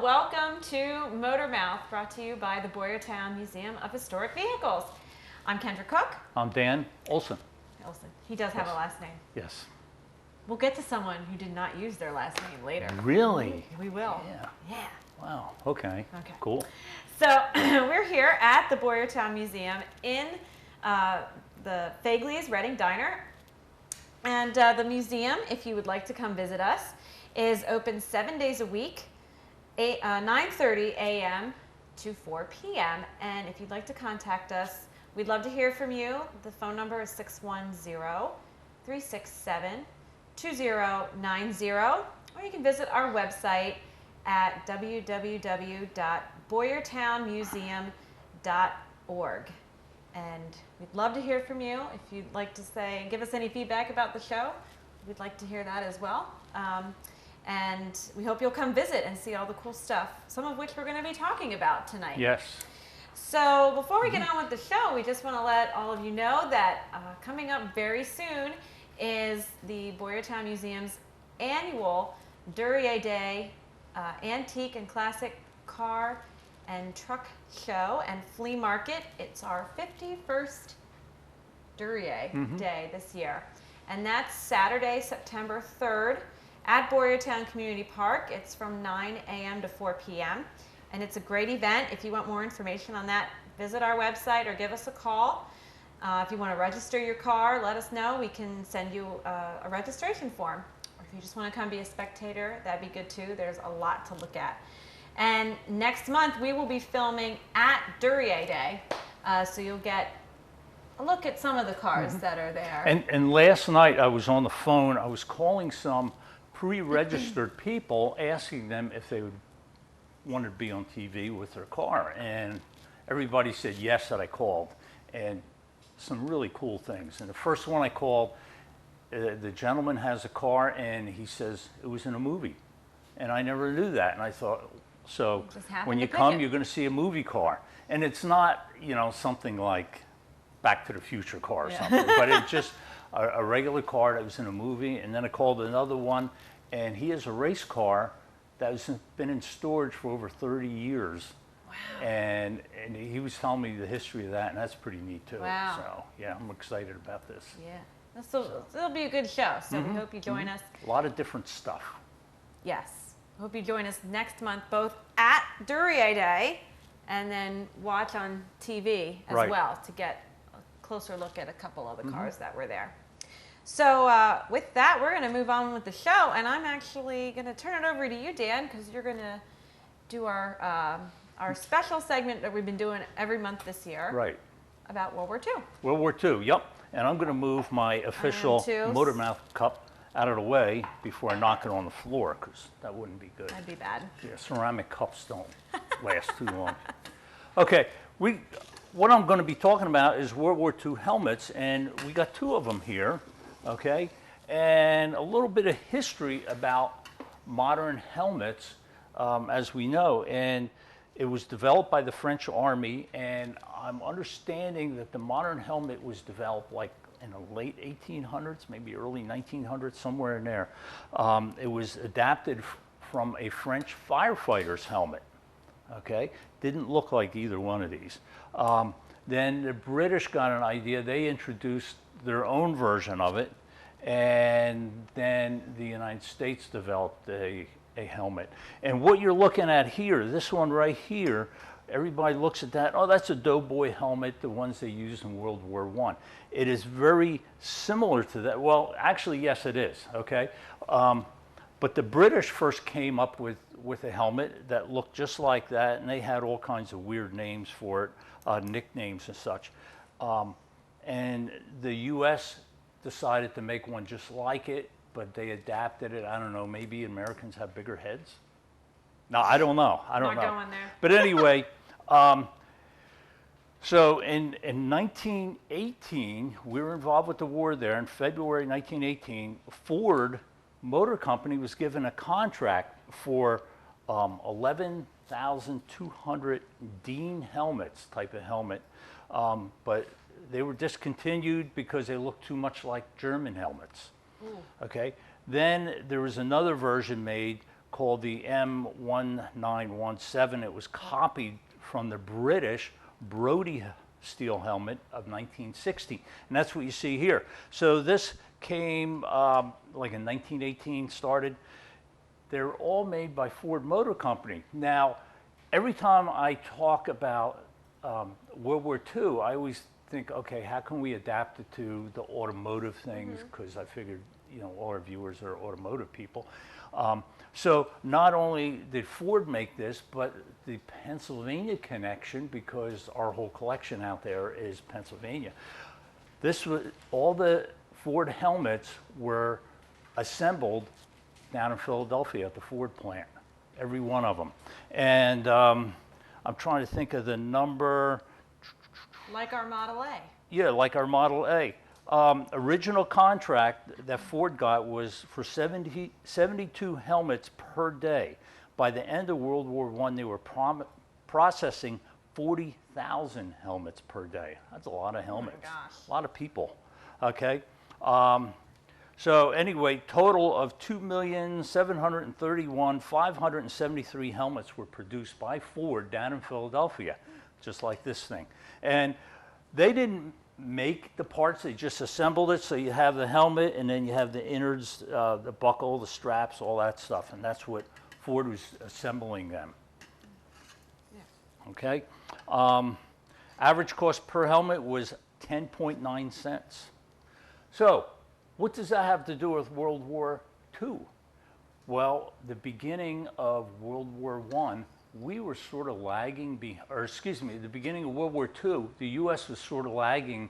Well, welcome to Motor Mouth, brought to you by the Boyertown Museum of Historic Vehicles. I'm Kendra Cook. I'm Dan Olson. He does have Yes. a last name. Yes. We'll get to someone who did not use their last name later. Really? We will. Yeah. Yeah. Wow. Okay. Okay. Cool. So we're here at the Boyertown Museum in the Fagley's Reading Diner. And the museum, if you would like to come visit us, is open 7 days a week, 9:30 a.m. to 4 p.m. And if you'd like to contact us, we'd love to hear from you. The phone number is 610-367-2090, or you can visit our website at www.boyertownmuseum.org. And we'd love to hear from you. If you'd like to give us any feedback about the show, we'd like to hear that as well. And we hope you'll come visit and see all the cool stuff, some of which we're going to be talking about tonight. Yes. So before we get on with the show, we just want to let all of you know that coming up very soon is the Boyertown Museum's annual Duryea Day Antique and Classic Car and Truck Show and Flea Market. It's our 51st Duryea Day this year. And that's Saturday, September 3rd at Boyertown Community Park. It's from 9 a.m. to 4 p.m. And it's a great event. If you want more information on that, visit our website or give us a call. If you want to register your car, let us know. We can send you a registration form. Or if you just want to come be a spectator, that'd be good too. There's a lot to look at. And next month, we will be filming at Duryea Day. So you'll get a look at some of the cars that are there. And last night I was on the phone. I was calling some pre-registered people, asking them if they would want to be on TV with their car. And everybody said yes that I called. And some really cool things. And the first one I called, the gentleman has a car and he says it was in a movie. And I never knew that. And I thought, so when you come, you're going to see a movie car. And it's not, something like Back to the Future car or something, but it's just a regular car that was in a movie. And then I called another one, and he has a race car that has been in storage for over 30 years. Wow. And he was telling me the history of that, and that's pretty neat too. Wow. So yeah, I'm excited about this. Yeah. So it'll be a good show. So we hope you join us. A lot of different stuff. Yes. Hope you join us next month, both at Duryea Day and then watch on TV as well to get a closer look at a couple of the cars that were there. So with that, we're going to move on with the show, and I'm actually going to turn it over to you, Dan, because you're going to do our special segment that we've been doing every month this year. Right. About World War II. World War II, yep. And I'm going to move my official Motor Mouth cup out of the way before I knock it on the floor, because that wouldn't be good. That'd be bad. Yeah, ceramic cups don't last too long. Okay, what I'm going to be talking about is World War II helmets, and we got two of them here, okay? And a little bit of history about modern helmets, as we know. And it was developed by the French Army, and I'm understanding that the modern helmet was developed like in the late 1800s, maybe early 1900s, somewhere in there. It was adapted from a French firefighter's helmet, okay? Didn't look like either one of these. Then the British got an idea. They introduced their own version of it, and then the United States developed a helmet. And what you're looking at here, this one right here, everybody looks at that, oh, that's a doughboy helmet, the ones they used in World War I. It is very similar to that. Well, actually, yes, it is, okay? But the British first came up with a helmet that looked just like that, and they had all kinds of weird names for it, nicknames and such. And the U.S. decided to make one just like it, but they adapted it. I don't know, maybe Americans have bigger heads? No, I don't know. I don't know. Not going there. But anyway, so in 1918, we were involved with the war there. In February 1918, Ford Motor Company was given a contract for 11,200 Dean helmets, type of helmet, but they were discontinued because they looked too much like German helmets. Ooh. Okay. Then there was another version made called the M1917. It was copied from the British Brodie steel helmet of 1960. And that's what you see here. So this came like in 1918 started. They're all made by Ford Motor Company. Now, every time I talk about World War II, I always think, okay, how can we adapt it to the automotive things? Because I figured, you know, all our viewers are automotive people. So not only did Ford make this, but the Pennsylvania connection, because our whole collection out there is Pennsylvania. This was, all the Ford helmets were assembled down in Philadelphia at the Ford plant, every one of them. And I'm trying to think of the number. Like our Model A. Yeah, like our Model A. Original contract that Ford got was for 72 helmets per day. By the end of World War I, they were processing 40,000 helmets per day. That's a lot of helmets. Oh my gosh. A lot of people. Okay. So anyway, total of 2,731,573 helmets were produced by Ford down in Philadelphia, just like this thing. And they didn't make the parts, they just assembled it. So you have the helmet, and then you have the innards, the buckle, the straps, all that stuff. And that's what Ford was assembling them. Yeah. Okay. Average cost per helmet was 10.9 cents. So what does that have to do with World War II? Well, the beginning of World War I, we were sort of lagging, the beginning of World War II, the U.S. was sort of lagging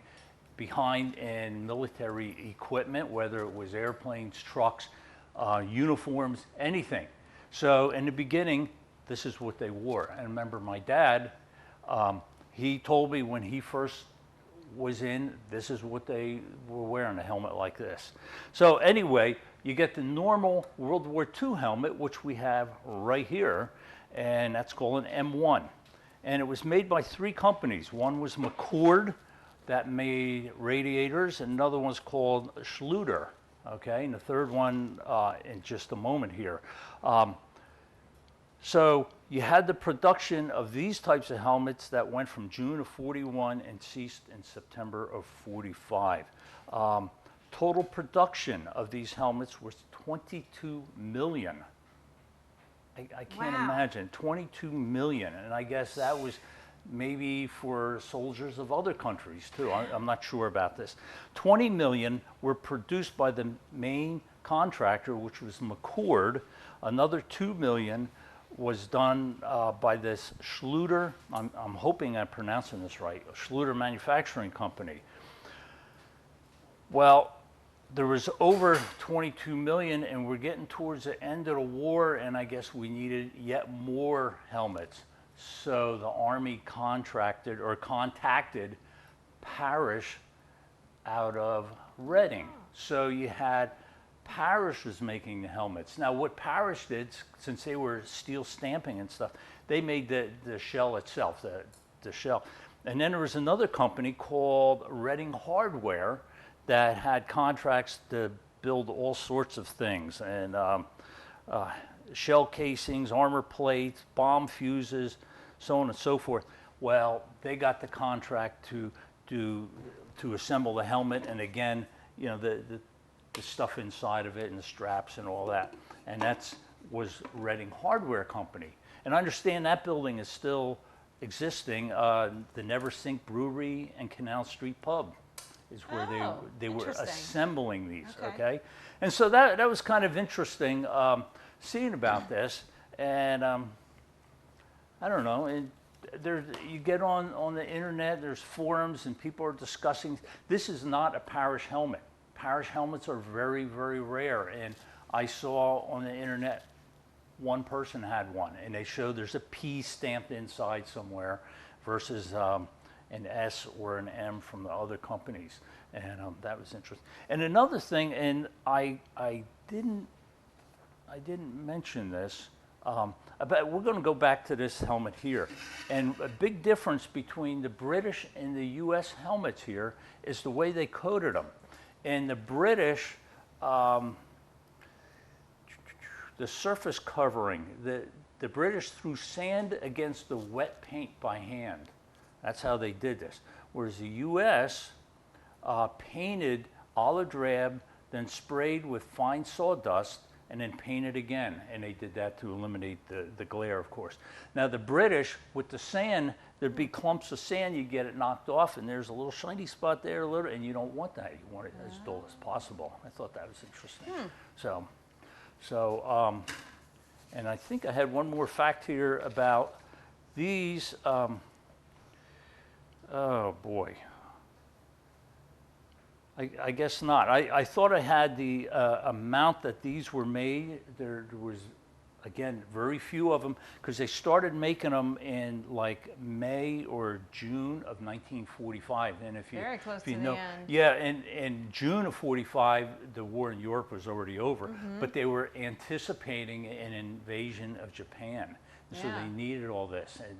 behind in military equipment, whether it was airplanes, trucks, uniforms, anything. So in the beginning, this is what they wore. And remember, my dad, he told me when he first was in, this is what they were wearing, a helmet like this. So anyway, you get the normal World War II helmet, which we have right here, and that's called an M1. And it was made by 3 companies. One was McCord, that made radiators, and another one's called Schluter, okay? And the third one in just a moment here. So you had the production of these types of helmets that went from June of 41 and ceased in September of 45. Total production of these helmets was 22 million. I can't imagine, 22 million. And I guess that was maybe for soldiers of other countries too. I'm not sure about this. 20 million were produced by the main contractor, which was McCord. Another 2 million was done by this Schluter, I'm hoping I'm pronouncing this right, Schluter Manufacturing Company. Well, there was over 22 million, and we're getting towards the end of the war, and I guess we needed yet more helmets. So the Army contracted or contacted Parrish out of Reading. So you had Parrish was making the helmets. Now what Parrish did, since they were steel stamping and stuff, they made the shell itself, the shell. And then there was another company called Reading Hardware that had contracts to build all sorts of things, and shell casings, armor plates, bomb fuses, so on and so forth. Well, they got the contract to assemble the helmet, and again, you know, the stuff inside of it and the straps and all that. And that was Reading Hardware Company. And I understand that building is still existing. The Never Sink Brewery and Canal Street Pub is where they were assembling these, okay? And so that was kind of interesting seeing about this. And I don't know, and you get on the internet, there's forums and people are discussing. This is not a Parrish helmet. Parrish helmets are very, very rare, and I saw on the internet one person had one, and they showed there's a P stamped inside somewhere versus an S or an M from the other companies, and that was interesting. And another thing, and I didn't mention this, but we're going to go back to this helmet here, and a big difference between the British and the U.S. helmets here is the way they coated them. And the British, the surface covering. The British threw sand against the wet paint by hand. That's how they did this. Whereas the U.S. Painted olive drab, then sprayed with fine sawdust, and then painted again. And they did that to eliminate the glare, of course. Now the British, with the sand, there'd be clumps of sand, you get it knocked off, and there's a little shiny spot there, and you don't want that. You want it as dull as possible. I thought that was interesting. And I think I had one more fact here about these. Oh boy. I guess not. I thought I had the amount that these were made. There was, again, very few of them, because they started making them in like May or June of 1945. And if you, Very close if you to know, the end. yeah, and in June of 45, the war in Europe was already over, but they were anticipating an invasion of Japan. So Yeah. they needed all this, and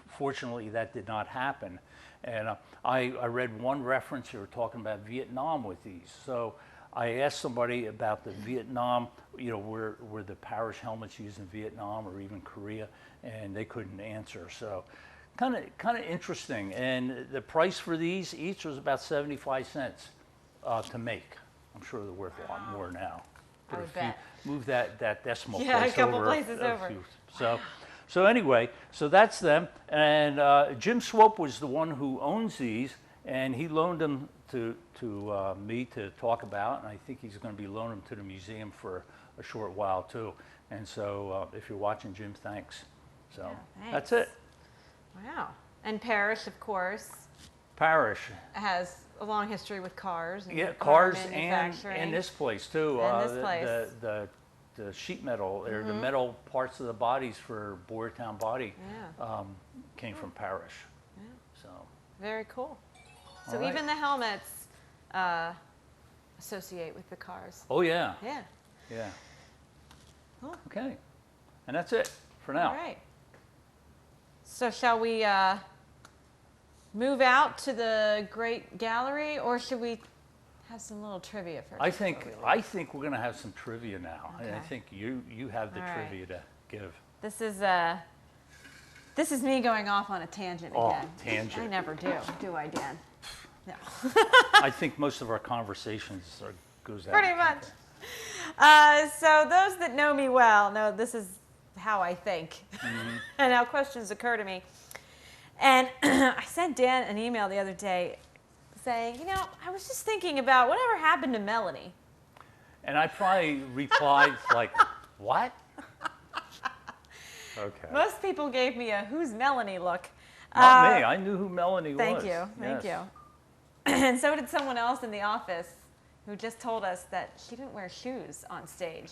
fortunately that did not happen. And I read one reference, they were talking about Vietnam with these. So I asked somebody about the Vietnam, were the Parrish helmets used in Vietnam or even Korea, and they couldn't answer. So kind of interesting. And the price for these each was about 75 cents to make. I'm sure they're worth a lot more now. I would bet. Move that decimal Yeah, place a couple over places over. few. So anyway, so that's them. And Jim Swope was the one who owns these, and he loaned them to me to talk about, and I think he's going to be loaning them to the museum for a short while too. And so if you're watching, Jim, thanks. So Yeah, that's thanks. it. Wow. And Parrish, of course, Parrish. has a long history with cars. And Yeah, car cars and manufacturing. this place too. And this place. The sheet metal, or the metal parts of the bodies for Boyertown Body Yeah. came from Parrish. Yeah. So, Very cool. So All right. even the helmets associate with the cars. oh yeah, Yeah. yeah. Cool. Okay, and that's it for now. All right. So shall we move out to the Great Gallery, or should we have some little trivia first? I before think we leave? I think we're gonna have some trivia now, and I Okay. think you have the All right. trivia to give. This is me going off on a tangent Oh, again. tangent. I never do I, Dan? No. I think most of our conversations goes out. Pretty much. So those that know me well know this is how I think and how questions occur to me. And I sent Dan an email the other day saying, I was just thinking about whatever happened to Melanie. And I probably replied like, "What?" Okay. Most people gave me a "Who's Melanie" look. Not me. I knew who Melanie Thank was. you. Thank Yes. you. And so did someone else in the office who just told us that she didn't wear shoes on stage.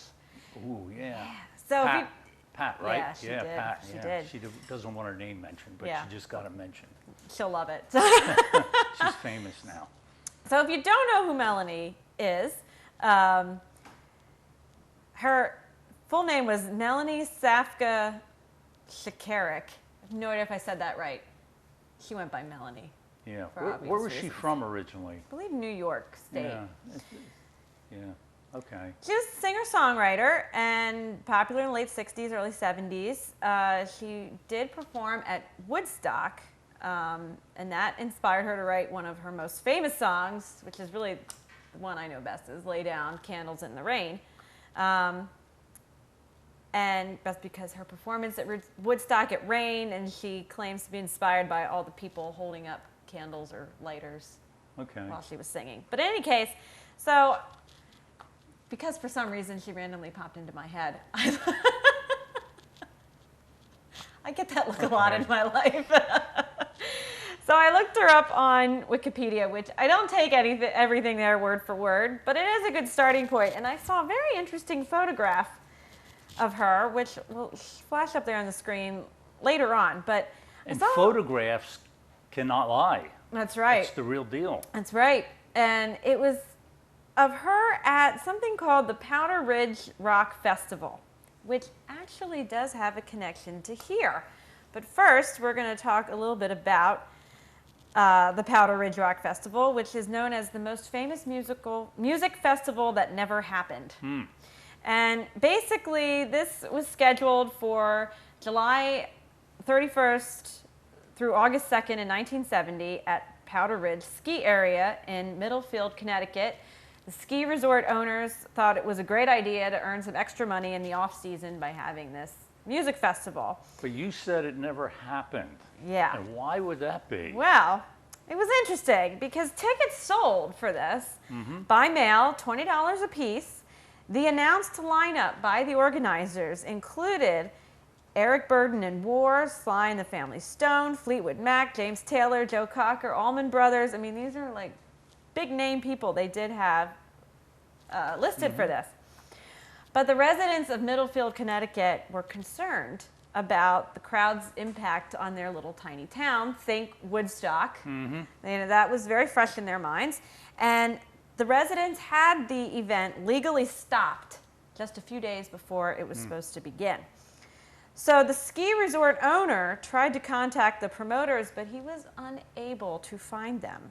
Ooh, yeah. So if Pat, you, Pat, right? Yeah, she did. Pat. She yeah. did. She doesn't want her name mentioned, but Yeah. she just got it mentioned. she'll love it. She's famous now. So if you don't know who Melanie is, her full name was Melanie Safka Shakarik. I have no idea if I said that right. She went by Melanie. Yeah. For Where obvious was she reasons. from originally? I believe New York State. Yeah. Yeah. Okay. She was a singer-songwriter and popular in the late 60s, early 70s. She did perform at Woodstock, and that inspired her to write one of her most famous songs, which is really the one I know best, is Lay Down, Candles in the Rain. And that's because her performance at Woodstock, it rained, and she claims to be inspired by all the people holding up candles or lighters Okay. while she was singing. But in any case, so because for some reason she randomly popped into my head, I get that look a lot in my life. So I looked her up on Wikipedia, which I don't take everything there word for word, but it is a good starting point. And I saw a very interesting photograph of her, which will flash up there on the screen later on. But I And saw, photographs cannot lie. that's right. That's the real deal. That's right. And it was of her at something called the Powder Ridge Rock Festival, which actually does have a connection to here. But first, we're going to talk a little bit about the Powder Ridge Rock Festival, which is known as the most famous music festival that never happened. And basically, this was scheduled for July 31st through August 2nd in 1970 at Powder Ridge Ski Area in Middlefield, Connecticut. The ski resort owners thought it was a great idea to earn some extra money in the off-season by having this music festival. But you said it never happened. Yeah. And why would that be? Well, it was interesting because tickets sold for this by mail, $20 a piece. The announced lineup by the organizers included Eric Burdon and War, Sly and the Family Stone, Fleetwood Mac, James Taylor, Joe Cocker, Allman Brothers. I mean, these are like big name people they did have listed for this. But the residents of Middlefield, Connecticut were concerned about the crowd's impact on their little tiny town. Think Woodstock. That was very fresh in their minds. And the residents had the event legally stopped just a few days before it was supposed to begin. So the ski resort owner tried to contact the promoters, but he was unable to find them.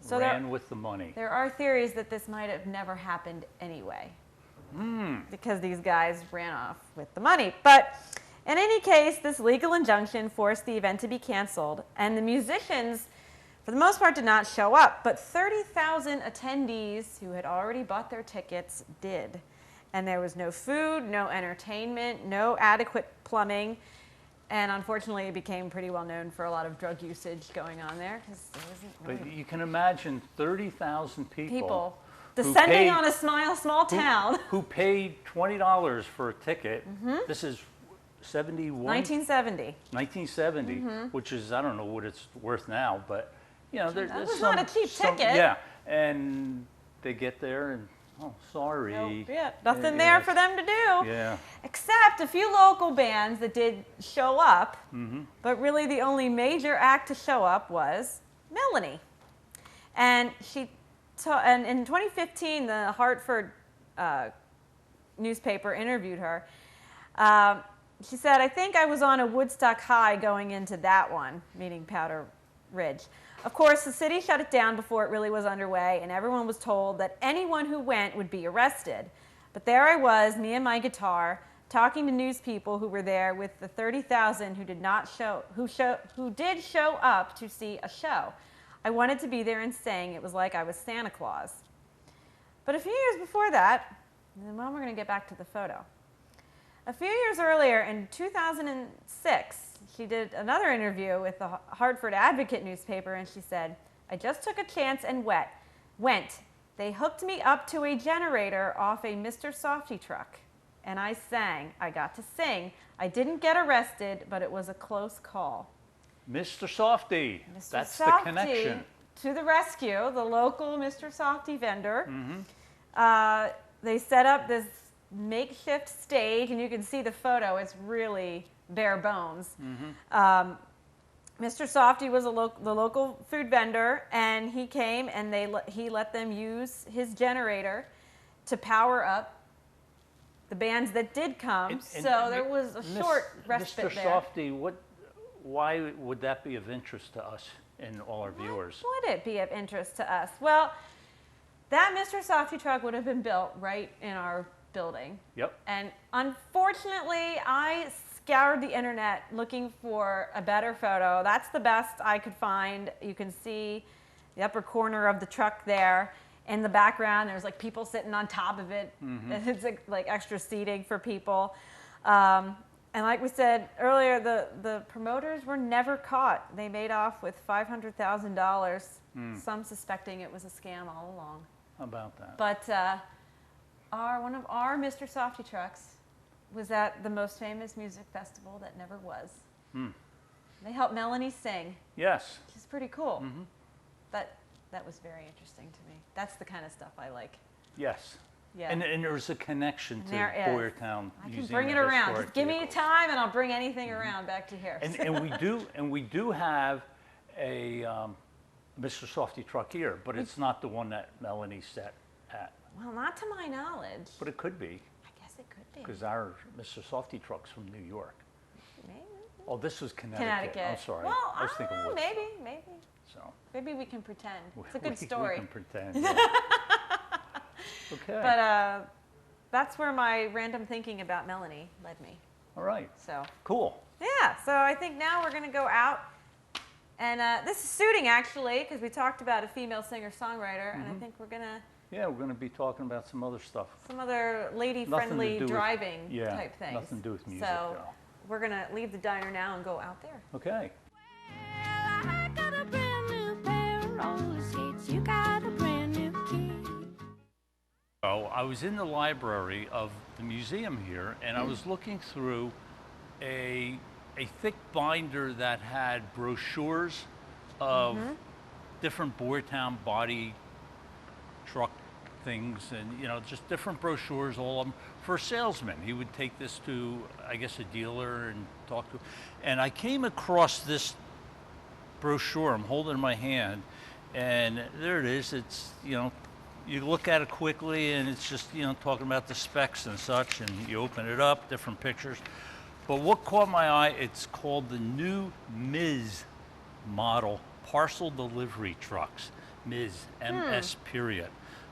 So Ran with the money. there are theories that this might have never happened anyway, because these guys ran off with the money. But in any case, this legal injunction forced the event to be canceled, and the musicians, for the most part, did not show up. But 30,000 attendees who had already bought their tickets did. And there was no food, no entertainment, no adequate plumbing. And unfortunately, it became pretty well known for a lot of drug usage going on there. But you can imagine 30,000 people descending paid- on a small town. who paid $20 for a ticket. This is 71? 1970. 1970, which is, I don't know what it's worth now, but, you know, That there's was some, not a cheap ticket. Yeah, and they get there and, oh, sorry. No, yeah, nothing there for them to do. Yeah. Except a few local bands that did show up, but really the only major act to show up was Melanie. And and in 2015, the Hartford newspaper interviewed her. She said, "I think I was on a Woodstock high going into that one," meaning Powder Ridge. Of course, the city shut it down before it really was underway, and everyone was told that anyone who went would be arrested. But there I was, me and my guitar, talking to news people who were there with the 30,000 who did show up to see a show. I wanted to be there and sang. It was like I was Santa Claus. But a few years before that, and then we're going to get back to the photo. A few years earlier, in 2006, she did another interview with the Hartford Advocate newspaper, and she said, "I just took a chance and went. They hooked me up to a generator off a Mr. Softee truck, and I sang. I got to sing. I didn't get arrested, but it was a close call." Mr. Softee, Mr. that's Softee, the connection. to the rescue, the local Mr. Softee vendor. They set up this makeshift stage, and you can see the photo. It's really bare bones. Mr. Softee was the local food vendor, and he came and he let them use his generator to power up the bands that did come. So there was a short respite Mr. there. Softee, why would that be of interest to us and all our viewers? Why would it be of interest to us? Well, that Mr. Softee truck would have been built right in our building. Yep. And unfortunately, I scoured the internet looking for a better photo. That's the best I could find. You can see the upper corner of the truck there. In the background, there's like people sitting on top of it. It's like extra seating for people. And like we said earlier, the promoters were never caught. They made off with $500,000, some suspecting it was a scam all along. How about that? But one of our Mr. Softee trucks was at the most famous music festival that never was. They helped Melanie sing, Yes. which is pretty cool. That was very interesting to me. That's the kind of stuff I like. Yes. Yeah. And there's a connection to There is. Boyertown I can Museum bring it of around. Historic Just give me Vehicles. time, and I'll bring anything around back to here. And we do have a Mr. Softee truck here, but it's not the one that Melanie sat at. Well, not to my knowledge. But it could be, I guess it could be. because our Mr. Softee truck's from New York. Maybe. Oh, this was Connecticut. I'm sorry. Well, I was thinking Woodstock. maybe. So Maybe we can pretend. It's a we- good story. We can pretend. Yeah. Okay. But that's where my random thinking about Melanie led me. All right, So cool. yeah, so I think now we're going to go out. And this is suiting, actually, because we talked about a female singer-songwriter, and I think we're going to, Yeah, we're going to be talking about some other stuff. some other Nothing lady-friendly to do with- driving yeah, type things. nothing to do with music, So though. we're going to leave the diner now and go out there. Okay. I got a brand new pair of roller skates. You got a brand new key. So I was in the library of the museum here, and I was looking through a thick binder that had brochures of different Boyertown body truck things, and just different brochures, all of them for a salesman. He would take this to, I guess, a dealer and talk to, and I came across this brochure. I'm holding it in my hand, and there it is. It's you look at it quickly, and it's just talking about the specs and such, and you open it up, different pictures. But what caught my eye, it's called the new Ms. model parcel delivery trucks. Ms. MS period.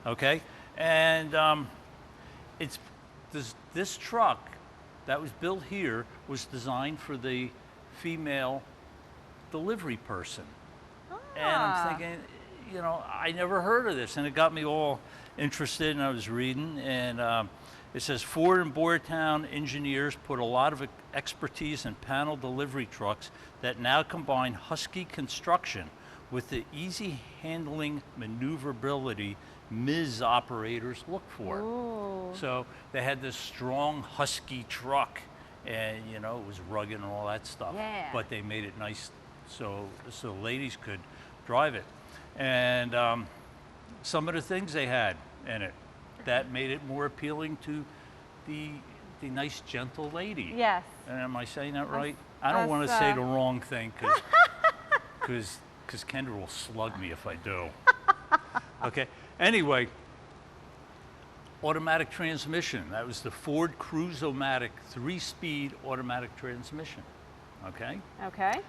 Okay? And it's this truck that was built here was designed for the female delivery person. And I'm thinking, I never heard of this, and it got me all interested, and I was reading, and it says Ford and Boyertown engineers put a lot of expertise in panel delivery trucks that now combine Husky construction with the easy handling maneuverability Ms. operators look for. Ooh. So they had this strong Husky truck, and it was rugged and all that stuff. Yeah. But they made it nice so ladies could drive it. And some of the things they had in it that made it more appealing to the nice, gentle lady. Yes. And am I saying that right? I don't want to us, say the wrong thing because Kendra will slug me if I do. Okay. Anyway, automatic transmission. That was the Ford Cruise-O-Matic 3-speed automatic transmission. Okay. Okay.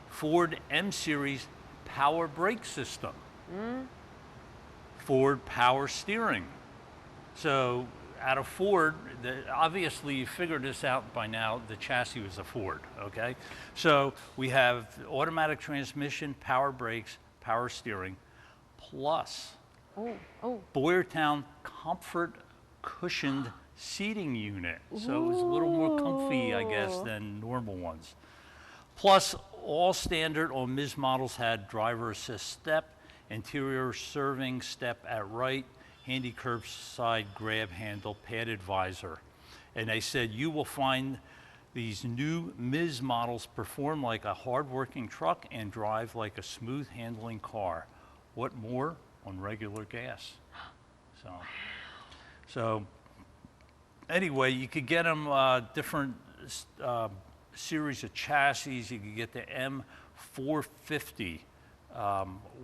Ford M-Series power brake system. Ford power steering. So out of Ford, obviously you figured this out by now, the chassis was a Ford, okay? So we have automatic transmission, power brakes, power steering, plus Boyertown comfort cushioned seating unit. So it was a little more comfy, I guess, than normal ones. Plus, all standard on Ms. models had driver assist step, interior serving step at right, handy curbside grab handle, padded visor. And they said you will find these new Ms. models perform like a hard-working truck and drive like a smooth handling car. What more on regular gas? So anyway, you could get them different series of chassis. You could get the M450,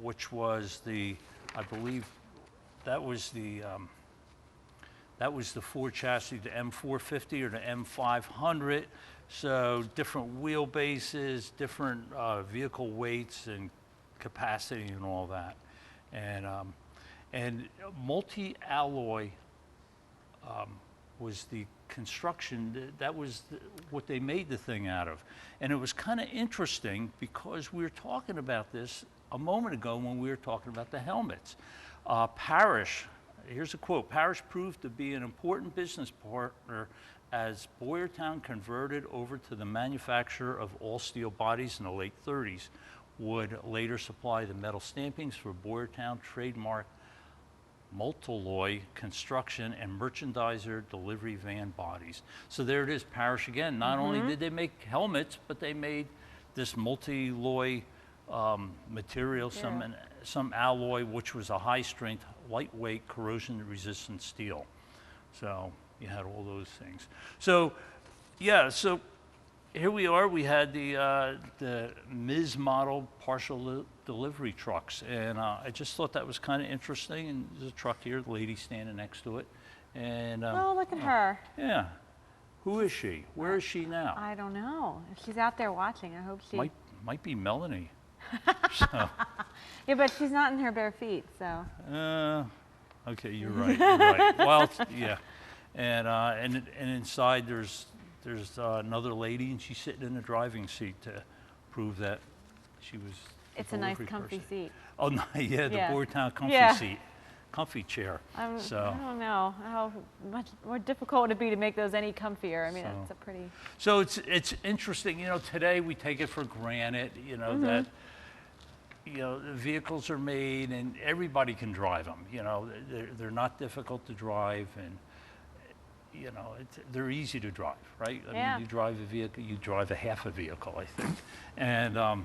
which was I believe that was the Ford chassis, the M450 or the M500. So different wheelbases, different vehicle weights and capacity and all that. And multi-alloy was the construction, that was what they made the thing out of. And it was kind of interesting because we were talking about this a moment ago when we were talking about the helmets. Parrish, here's a quote, Parrish proved to be an important business partner as Boyertown converted over to the manufacture of all steel bodies in the late 30s, would later supply the metal stampings for Boyertown trademark Multiloy construction and merchandiser delivery van bodies. So there it is, Parrish again. Not only did they make helmets, but they made this Multiloy material, some alloy, which was a high-strength, lightweight, corrosion-resistant steel. So you had all those things. So yeah, so here we are. We had the Ms. model partial delivery trucks, and I just thought that was kind of interesting. And there's a truck here, the lady standing next to it, and Oh, look at her. yeah, who is she? Where is she now? I don't know. If she's out there watching, I hope she. Might be Melanie. Yeah, but she's not in her bare feet, so. Okay, you're right. You're right. Well, yeah, and inside there's another lady, and she's sitting in the driving seat to prove that she was. It's a nice, comfy person. seat. Oh no, yeah, the Yeah. Boyertown comfy Yeah. seat, comfy chair. I So, don't know how much more difficult would it be to make those any comfier. I mean, So- it's a pretty. so it's interesting. You know, today we take it for granted. You know that. You know, the vehicles are made and everybody can drive them. You know, they're not difficult to drive, and you know, they're easy to drive, right? I Yeah. mean, you drive a vehicle, you drive a half a vehicle, I think. And,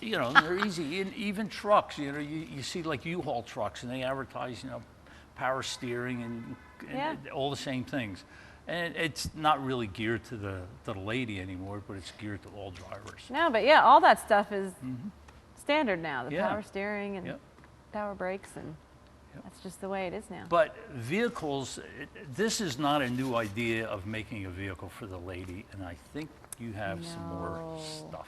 you know, they're easy. And even trucks, you know, you see like U-Haul trucks and they advertise, you know, power steering and Yeah. all the same things. And it's not really geared to the lady anymore, but it's geared to all drivers. No, but yeah, all that stuff is standard now. The Yeah. power steering and Yep. power brakes, and Yep. that's just the way it is now. But vehicles, this is not a new idea of making a vehicle for the lady, and I think you have some more No. stuff.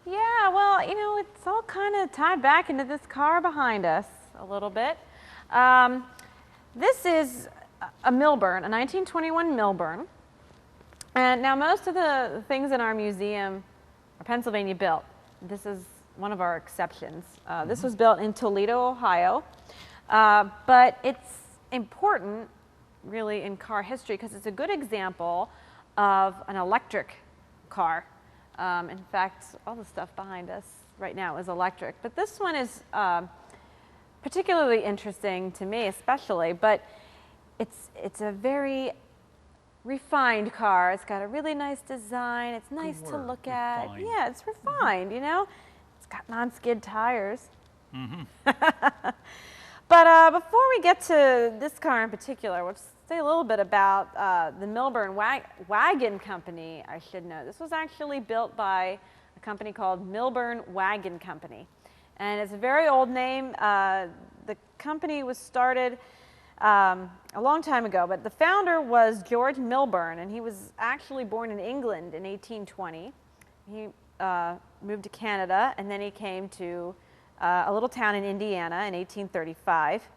Yeah, well, you know, it's all kind of tied back into this car behind us a little bit. This is a Milburn, a 1921 Milburn. And now most of the things in our museum are Pennsylvania built. This is one of our exceptions. This was built in Toledo, Ohio. But it's important, really, in car history because it's a good example of an electric car. In fact, all the stuff behind us right now is electric. But this one is particularly interesting to me, especially. But it's a very refined car. It's got a really nice design. It's nice to word, look at. refined. Yeah, it's refined, you know. It's got non-skid tires. But before we get to this car in particular, we'll say a little bit about the Milburn Wagon Company, I should know. This was actually built by a company called Milburn Wagon Company. And it's a very old name. The company was started a long time ago, but the founder was George Milburn, and he was actually born in England in 1820. He moved to Canada, and then he came to a little town in Indiana in 1835.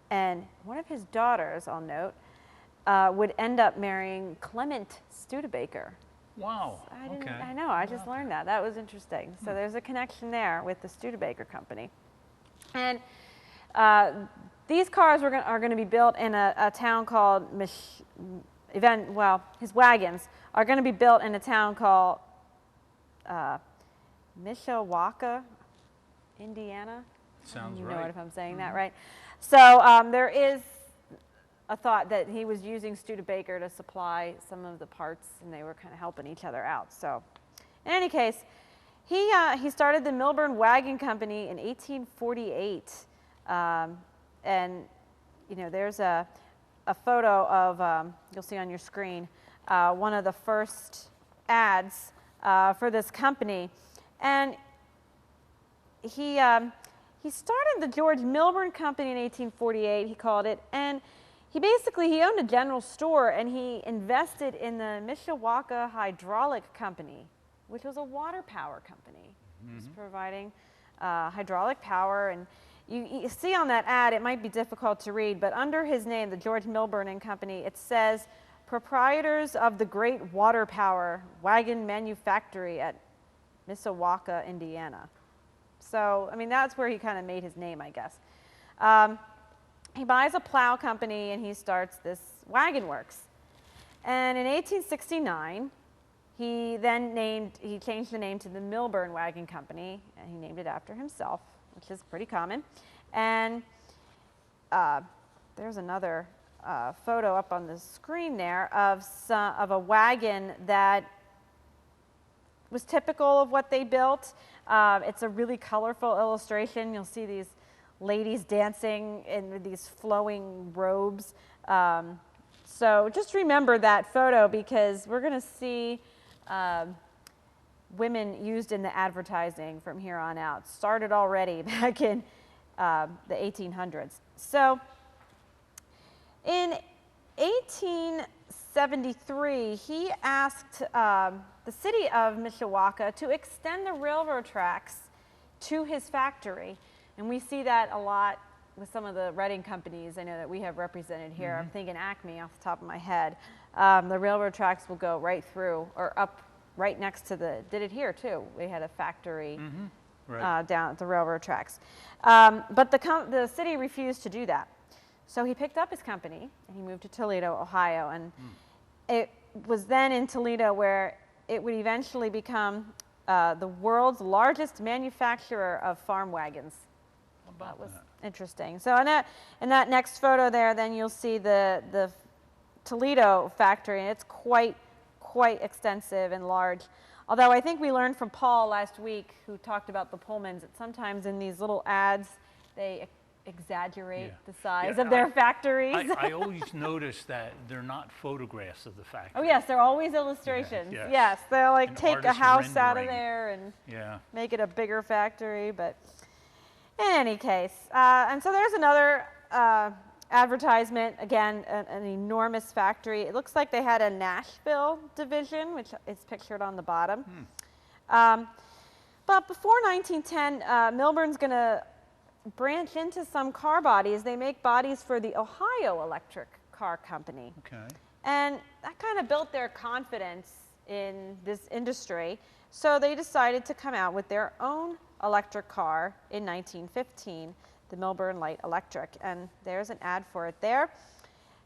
And one of his daughters, I'll note, would end up marrying Clement Studebaker. Wow. I know, I just learned that. That was interesting. So there's a connection there with the Studebaker Company. And these cars are going to be built in a town called his wagons are going to be built in a town called Mishawaka, Indiana. Sounds You right. know it if I'm saying that right. So there is a thought that he was using Studebaker to supply some of the parts, and they were kind of helping each other out. So, in any case, he started the Milburn Wagon Company in 1848, and you know there's a photo of you'll see on your screen one of the first ads for this company, and he started the George Milburn Company in 1848, he called it, and he owned a general store, and he invested in the Mishawaka Hydraulic Company, which was a water power company. It was providing hydraulic power, and you see on that ad, it might be difficult to read, but under his name, the George Milburn and Company, it says, proprietors of the great water power wagon manufactory at Mishawaka, Indiana. So, I mean, that's where he kind of made his name, I guess. He buys a plow company and he starts this wagon works. And in 1869, he changed the name to the Milburn Wagon Company, and he named it after himself, which is pretty common. And there's another photo up on the screen there of a wagon that was typical of what they built. It's a really colorful illustration. You'll see these ladies dancing in these flowing robes. So just remember that photo because we're going to see women used in the advertising from here on out. Started already back in the 1800s. So in 1873, he asked the city of Mishawaka to extend the railroad tracks to his factory. And we see that a lot with some of the Reading companies I know that we have represented here. I'm thinking Acme off the top of my head. The railroad tracks will go right through or up right next to did it here too. We had a factory Right. down at the railroad tracks. But the city refused to do that. So he picked up his company and he moved to Toledo, Ohio. And it was then in Toledo where it would eventually become the world's largest manufacturer of farm wagons. That was interesting. So in that next photo there, then you'll see the Toledo factory, and it's quite extensive and large. Although I think we learned from Paul last week, who talked about the Pullmans, that sometimes in these little ads, they exaggerate the size of their factories. I always notice that they're not photographs of the factory. Oh yes, they're always illustrations. yes. Yes, they'll like An take a artist house out of rendering. there and Yeah. make it a bigger factory. But in any case, and so there's another advertisement. Again, an enormous factory. It looks like they had a Nashville division, which is pictured on the bottom. But before 1910, Milburn's going to branch into some car bodies. They make bodies for the Ohio Electric Car Company. Okay. And that kind of built their confidence in this industry. So they decided to come out with their own electric car in 1915, the Milburn Light Electric. And there's an ad for it there.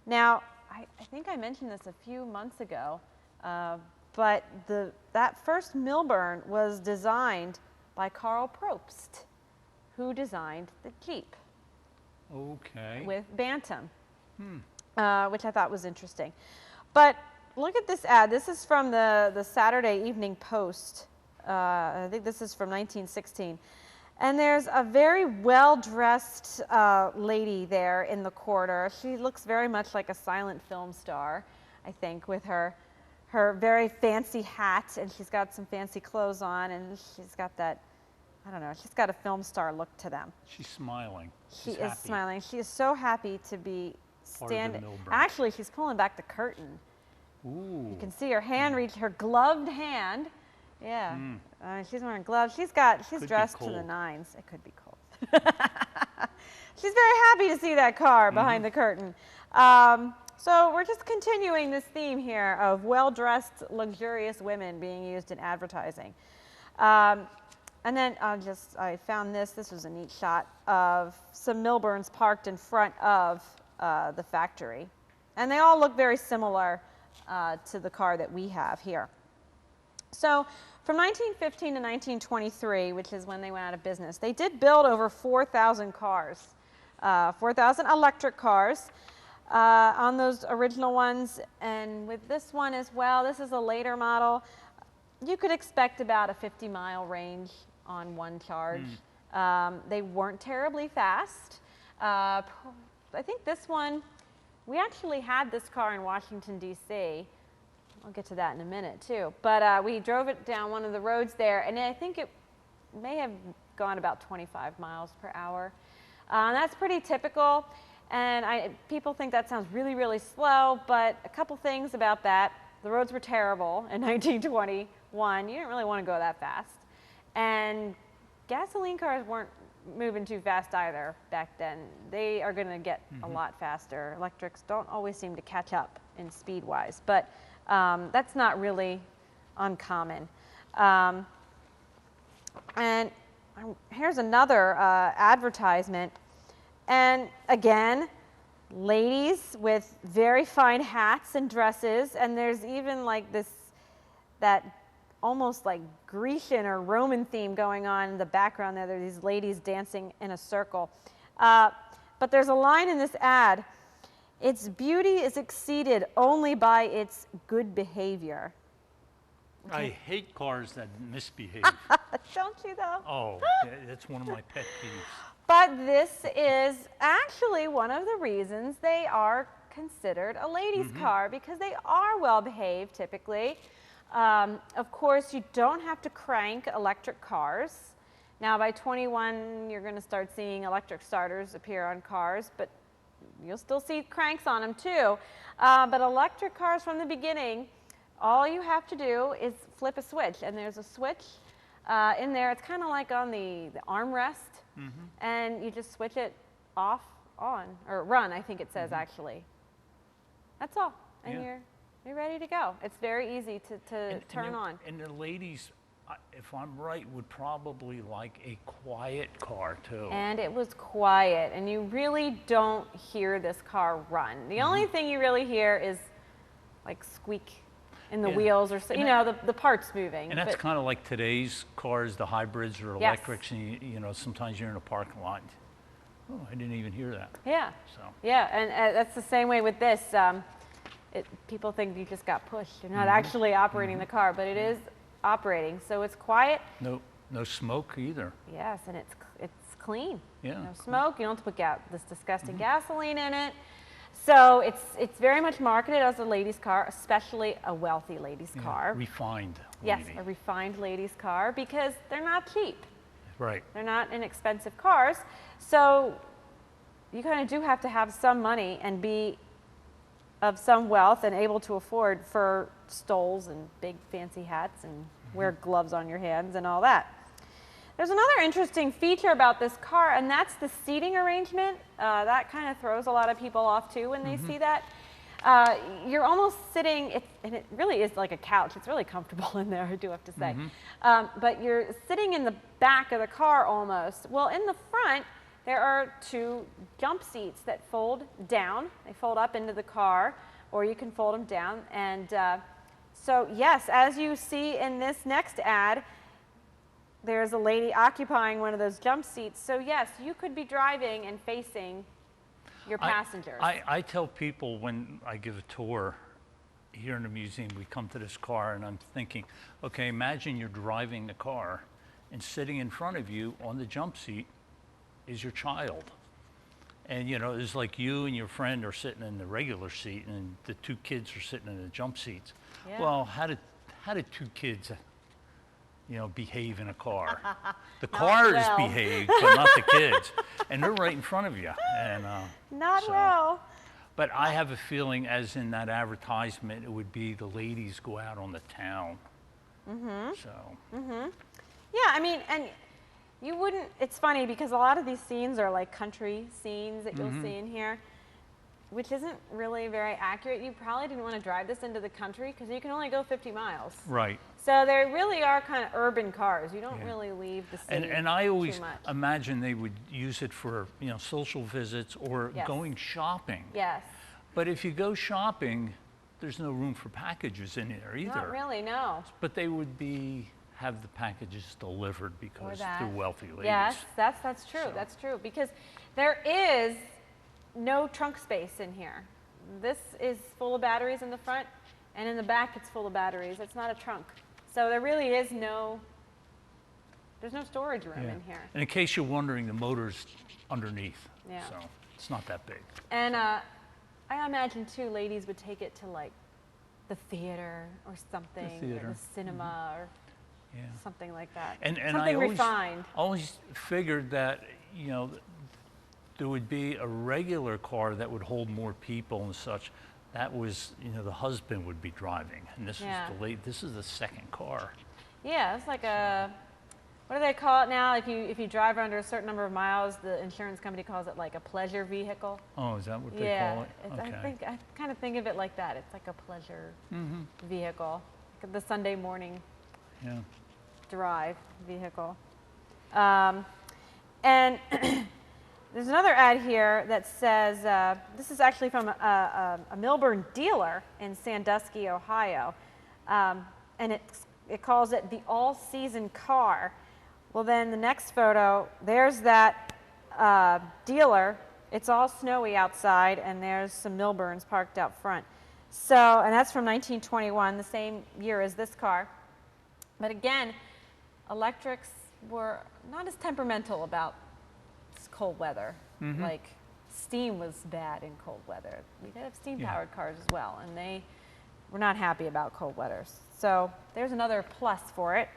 Now, I think I mentioned this a few months ago, but that first Milburn was designed by Carl Probst, who designed the Jeep Okay. with Bantam, which I thought was interesting. But look at this ad. This is from the Saturday Evening Post. I think this is from 1916. And there's a very well-dressed lady there in the corner. She looks very much like a silent film star, I think, with her very fancy hat, and she's got some fancy clothes on, and she's got that, I don't know, she's got a film star look to them. She's smiling. She She's is happy. smiling. She is so happy to be Part of the standing. Milburn. Actually, she's pulling back the curtain. Ooh. You can see her hand reach, her gloved hand. Yeah, she's wearing gloves. She's dressed to the cold. nines. It could be cold. She's very happy to see that car behind the curtain. So we're just continuing this theme here of well-dressed, luxurious women being used in advertising. And then I found this. This was a neat shot of some Milburns parked in front of the factory. And they all look very similar to the car that we have here. So from 1915 to 1923, which is when they went out of business, they did build over 4,000 cars, 4,000 electric cars on those original ones. And with this one as well, this is a later model. You could expect about a 50-mile range on one charge. They weren't terribly fast. I think this one, we actually had this car in Washington, D.C. I'll get to that in a minute, too. But we drove it down one of the roads there, and I think it may have gone about 25 miles per hour. That's pretty typical, and people think that sounds really, really slow, but a couple things about that. The roads were terrible in 1921. You didn't really want to go that fast. And gasoline cars weren't moving too fast either back then. They are going to get a lot faster. Electrics don't always seem to catch up in speed-wise, but that's not really uncommon. And here's another advertisement. And again, ladies with very fine hats and dresses, and there's even like that almost like Grecian or Roman theme going on in the background there. There are these ladies dancing in a circle. But there's a line in this ad, "Its beauty is exceeded only by its good behavior." I hate cars that misbehave. Don't you though? Oh, that's one of my pet peeves. But this is actually one of the reasons they are considered a ladies' car, because they are well behaved typically. Of course, you don't have to crank electric cars. Now by 21, you're going to start seeing electric starters appear on cars, but you'll still see cranks on them too. But electric cars from the beginning, all you have to do is flip a switch, and there's a switch in there. It's kind of like on the armrest, and you just switch it off, on, or run, I think it says actually. That's all. And Yeah. you're ready to go. It's very easy to And turn the- on. And the ladies, if I'm right, would probably like a quiet car too. And it was quiet, and you really don't hear this car run. The only thing you really hear is like squeak in the Yeah. wheels, or And you know, the parts moving. And that's but- kind of like today's cars, the hybrids or Yes. electrics, and you know, sometimes you're in a parking lot. Oh, I didn't even hear that. Yeah. So, Yeah, and that's the same way with this. People think you just got pushed. You're not actually operating the car, but it is operating. So it's quiet. no smoke either. Yes, and it's clean. Yeah. No smoke. You don't have to put this disgusting gasoline in it. So it's very much marketed as a ladies' car, especially a wealthy ladies' Yeah, car. refined. Yes, lady. a refined ladies' car because they're not cheap. Right. They're not inexpensive cars. So you kind of do have to have some money and be of some wealth and able to afford fur stoles and big fancy hats and wear gloves on your hands and all that. There's another interesting feature about this car, and that's the seating arrangement. That kind of throws a lot of people off too when they see that. You're almost sitting, and it really is like a couch. It's really comfortable in there, I do have to say. But you're sitting in the back of the car almost. Well, in the front, there are 2 jump seats that fold down. They fold up into the car, or you can fold them down. And so, yes, as you see in this next ad, there's a lady occupying one of those jump seats. So, yes, you could be driving and facing your passengers. I tell people when I give a tour here in the museum, we come to this car and I'm thinking, okay, imagine you're driving the car and sitting in front of you on the jump seat is your child. And you know, it's like you and your friend are sitting in the regular seat and the 2 kids are sitting in the jump seats. Yeah. Well, how did 2 kids, you know, behave in a car? The cars well. behave, but not the kids. And they're right in front of you. And Not so- well. But I have a feeling, as in that advertisement, it would be the ladies go out on the town. So, Yeah, I mean, and you wouldn't, it's funny because a lot of these scenes are like country scenes that you'll see in here, which isn't really very accurate. You probably didn't want to drive this into the country because you can only go 50 miles. right. So they really are kind of urban cars. You don't Yeah. really leave the city And I always too much. imagine they would use it for, you know, social visits or Yes. going shopping. Yes. But if you go shopping, there's no room for packages in there either. Not really, no. But they would have the packages delivered because that. they're wealthy ladies. Yes, that's true. So- That's true because there is no trunk space in here. This is full of batteries in the front, and in the back it's full of batteries. It's not a trunk. So there really is there's no storage room Yeah. in here. And in case you're wondering, the motor's underneath. Yeah. So it's not that big. And I imagine too, ladies would take it to like the theater or something, theater. or the cinema or Yeah. something like that. And something I always, refined. always figured that, you know, there would be a regular car that would hold more people and such. That was, you know, the husband would be driving, and this Yeah. is this is the second car. Yeah, it's like a, what do they call it now? If you drive under a certain number of miles, the insurance company calls it like a pleasure vehicle. Oh, is that what they Yeah, call it? it's, I kind of think of it like that. It's like a pleasure vehicle, like the Sunday morning Yeah. drive vehicle. And there's another ad here that says, this is actually from a Milburn dealer in Sandusky, Ohio. And it calls it the all-season car. Well, then the next photo, there's that dealer. It's all snowy outside, and there's some Milburns parked out front. So, and that's from 1921, the same year as this car. But again, electrics were not as temperamental about cold weather. Like steam was bad in cold weather. We did have steam-powered cars as well, and they were not happy about cold weather. So there's another plus for it.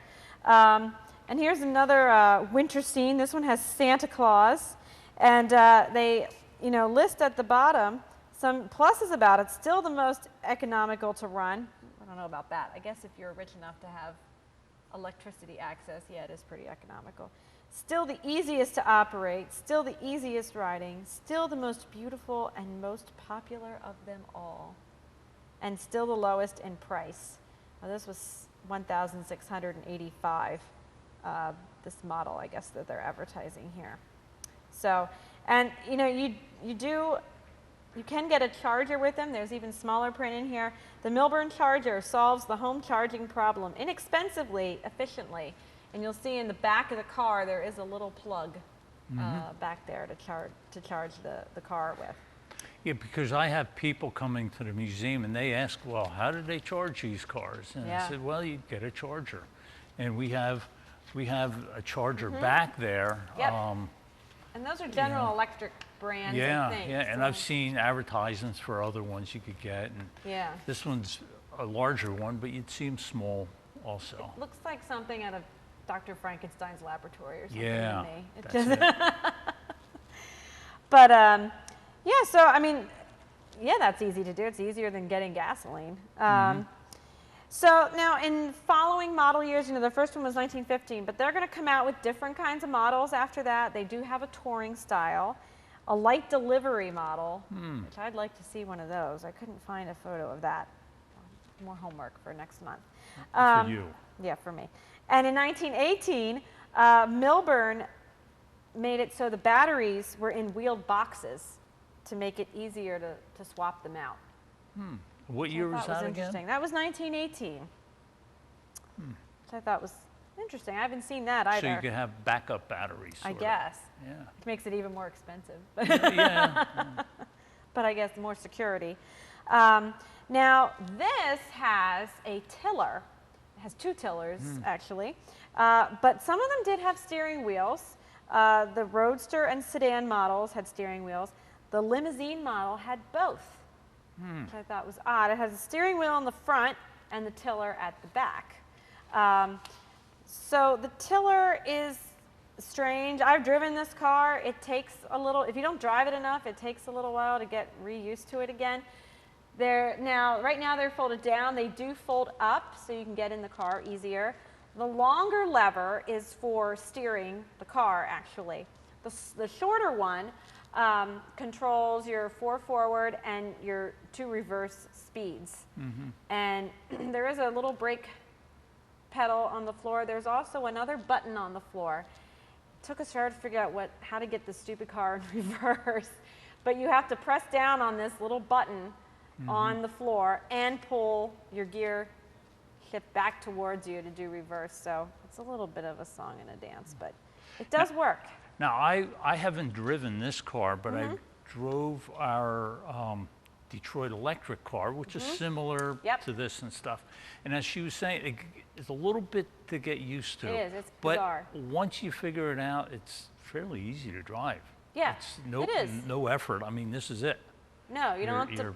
And here's another winter scene. This one has Santa Claus, and they, you know, list at the bottom some pluses about it. Still the most economical to run. I don't know about that. I guess if you're rich enough to have electricity access, yeah, it is pretty economical. Still the easiest to operate, still the easiest riding, still the most beautiful and most popular of them all, and still the lowest in price. Now, this was $1,685, this model, I guess, that they're advertising here. So, and you know, you can get a charger with them. There's even smaller print in here. The Milburn charger solves the home charging problem inexpensively, efficiently. And you'll see in the back of the car there is a little plug back there to charge the car with. Yeah, because I have people coming to the museum and they ask, well, how do they charge these cars? And Yeah. I said, well, you get a charger. And we have a charger back there. Yep. And those are General Electric brands, Yeah, I think. yeah, and so- I've seen advertisements for other ones you could get. And Yeah. this one's a larger one, but you'd see them small also. Looks like something out of Dr. Frankenstein's laboratory or something Yeah, to me. It that's just- it. But yeah, so I mean, yeah, that's easy to do. It's easier than getting gasoline. So now in following model years, you know, the first one was 1915, but they're going to come out with different kinds of models after that. They do have a touring style, a light delivery model, which I'd like to see one of those. I couldn't find a photo of that. More homework for next month. For you. Yeah, for me. And in 1918, Milburn made it so the batteries were in wheeled boxes to make it easier to swap them out. What year was that interesting. again? That was 1918. Which I thought was interesting. I haven't seen that either. So you could have backup batteries. I sort of. guess. Yeah. Which makes it even more expensive. Yeah. But I guess more security. Now, this has a tiller. It has two tillers, actually. But some of them did have steering wheels. The Roadster and sedan models had steering wheels. The limousine model had both, which I thought was odd. It has a steering wheel in the front and the tiller at the back. So the tiller is strange. I've driven this car. It takes a little, if you don't drive it enough, it takes a little while to get reused to it again. Right now they're folded down. They do fold up so you can get in the car easier. The longer lever is for steering the car, actually. The shorter one controls your 4 forward and your 2 reverse speeds. And there is a little brake pedal on the floor. There's also another button on the floor. It took us forever to figure out how to get this stupid car in reverse. But you have to press down on this little button on the floor and pull your gear shift back towards you to do reverse. So it's a little bit of a song and a dance, but it does work. Now, I haven't driven this car, but I drove our Detroit Electric car, which is similar Yep. to this and stuff. And as she was saying, it's a little bit to get used to. It is. It's but bizarre. once you figure it out, it's fairly easy to drive. Yeah, It's it is. no effort. I mean, this is it. No, you don't have to.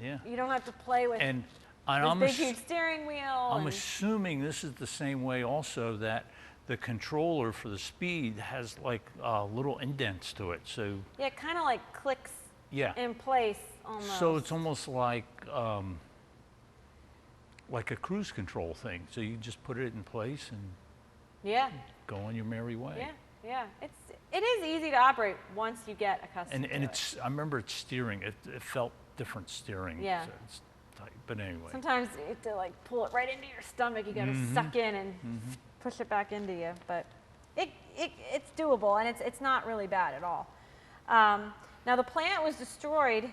Yeah. You don't have to play with And this I'm big, huge steering wheel. I'm and- assuming this is the same way also, that the controller for the speed has like little indents to it. So Yeah, it kind of like clicks yeah. in place almost. So it's almost like a cruise control thing. So you just put it in place and yeah, go on your merry way. yeah. It is easy to operate once you get accustomed And to it's, I remember it's steering. It felt different steering. Yeah. So it's tight. But anyway. Sometimes you have to like pull it right into your stomach. You got to suck in and push it back into you. But it's doable, and it's not really bad at all. Now the plant was destroyed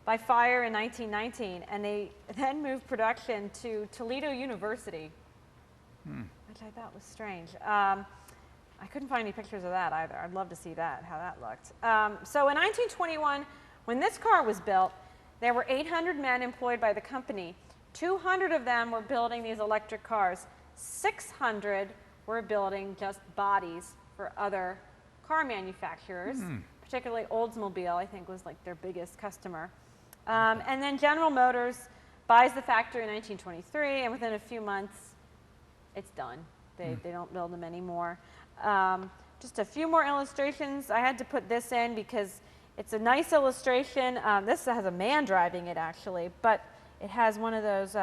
by fire in 1919, and they then moved production to Toledo University, which I thought was strange. I couldn't find any pictures of that either. I'd love to see that, how that looked. So in 1921, when this car was built, there were 800 men employed by the company. 200 of them were building these electric cars. 600 were building just bodies for other car manufacturers, particularly Oldsmobile, I think, was like their biggest customer. And then General Motors buys the factory in 1923, and within a few months, it's done. They don't build them anymore. Just a few more illustrations. I had to put this in because it's a nice illustration. This has a man driving it, actually, but it has one of those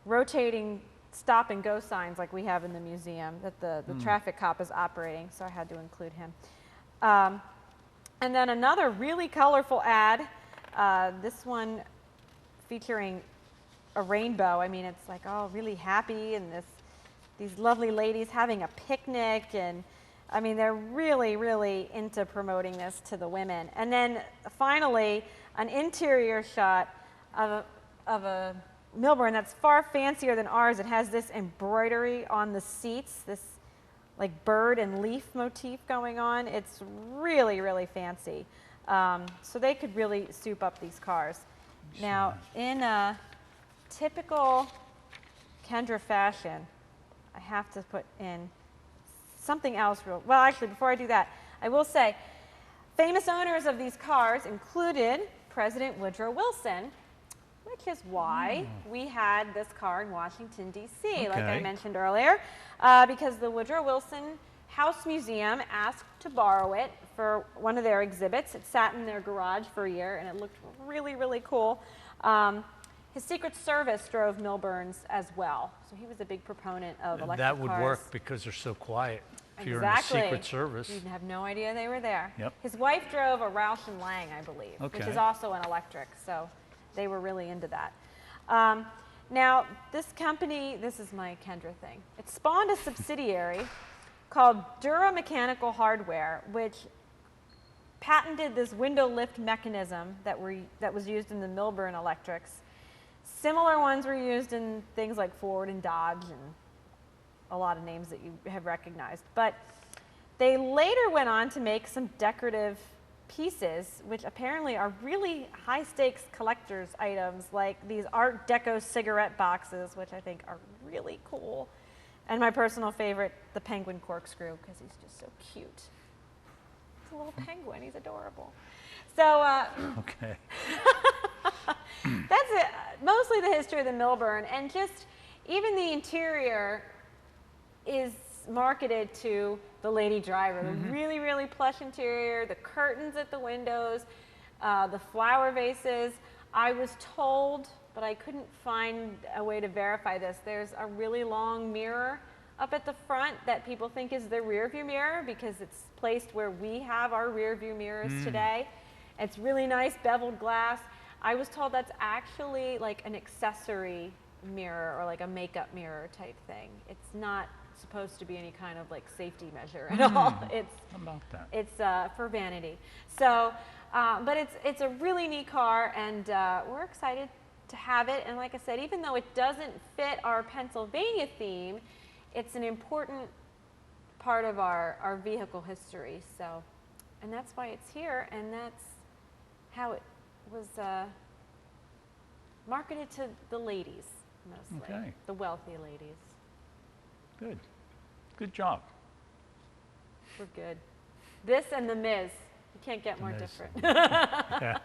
rotating stop and go signs like we have in the museum that the traffic cop is operating, so I had to include him. And then another really colorful ad, this one featuring a rainbow. I mean, it's like, oh, really happy, and these lovely ladies having a picnic, and I mean, they're really, really into promoting this to the women. And then finally, an interior shot of a Milburn that's far fancier than ours. It has this embroidery on the seats, this like bird and leaf motif going on. It's really, really fancy. So they could really soup up these cars. Now, in a typical Kendra fashion, I have to put in something else well, actually, before I do that, I will say famous owners of these cars included President Woodrow Wilson, which is why we had this car in Washington, D.C., like I mentioned earlier, because the Woodrow Wilson House Museum asked to borrow it for one of their exhibits. It sat in their garage for a year, and it looked really, really cool. His Secret Service drove Milburns as well, so he was a big proponent of electric cars. That would work because they're so quiet. If you're in the Exactly. Secret Service. You'd have no idea they were there. Yep. His wife drove a Roush and Lang, I believe, which Okay. is also an electric, so they were really into that. Now, this company, this is my Kendra thing. It spawned a subsidiary called Dura Mechanical Hardware, which patented this window lift mechanism that was used in the Milburn electrics. Similar ones were used in things like Ford and Dodge and a lot of names that you have recognized. But they later went on to make some decorative pieces, which apparently are really high stakes collector's items, like these Art Deco cigarette boxes, which I think are really cool. And my personal favorite, the penguin corkscrew, because he's just so cute. It's a little penguin, he's adorable. So Okay. that's it. Mostly the history of the Milburn, and just even the interior is marketed to the lady driver. The really, really plush interior, the curtains at the windows, the flower vases. I was told, but I couldn't find a way to verify this, there's a really long mirror up at the front that people think is the rear view mirror because it's placed where we have our rear view mirrors today. It's really nice beveled glass. I was told that's actually like an accessory mirror or like a makeup mirror type thing. It's not supposed to be any kind of like safety measure at all. It's How about that? it's for vanity. So, but it's a really neat car, and we're excited to have it. And like I said, even though it doesn't fit our Pennsylvania theme, it's an important part of our vehicle history. So, and that's why it's here, and that's how it was marketed to the ladies mostly, Okay. the wealthy ladies. Good. Good job. We're good. This and the Miz. You can't get more Miz. different. Yeah.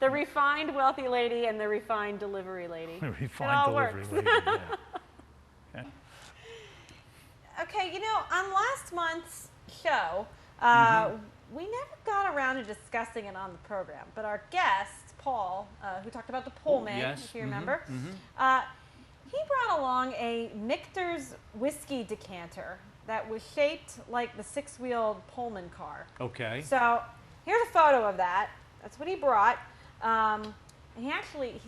The refined wealthy lady and the refined delivery lady. Refined all delivery works. lady. Yeah. Okay. Okay, you know, on last month's show, we never got around to discussing it on the program, but our guest, Paul, who talked about the Pullman, yes. if you remember, he brought along a Michter's whiskey decanter that was shaped like the six-wheeled Pullman car. Okay. So here's a photo of that. That's what he brought. And he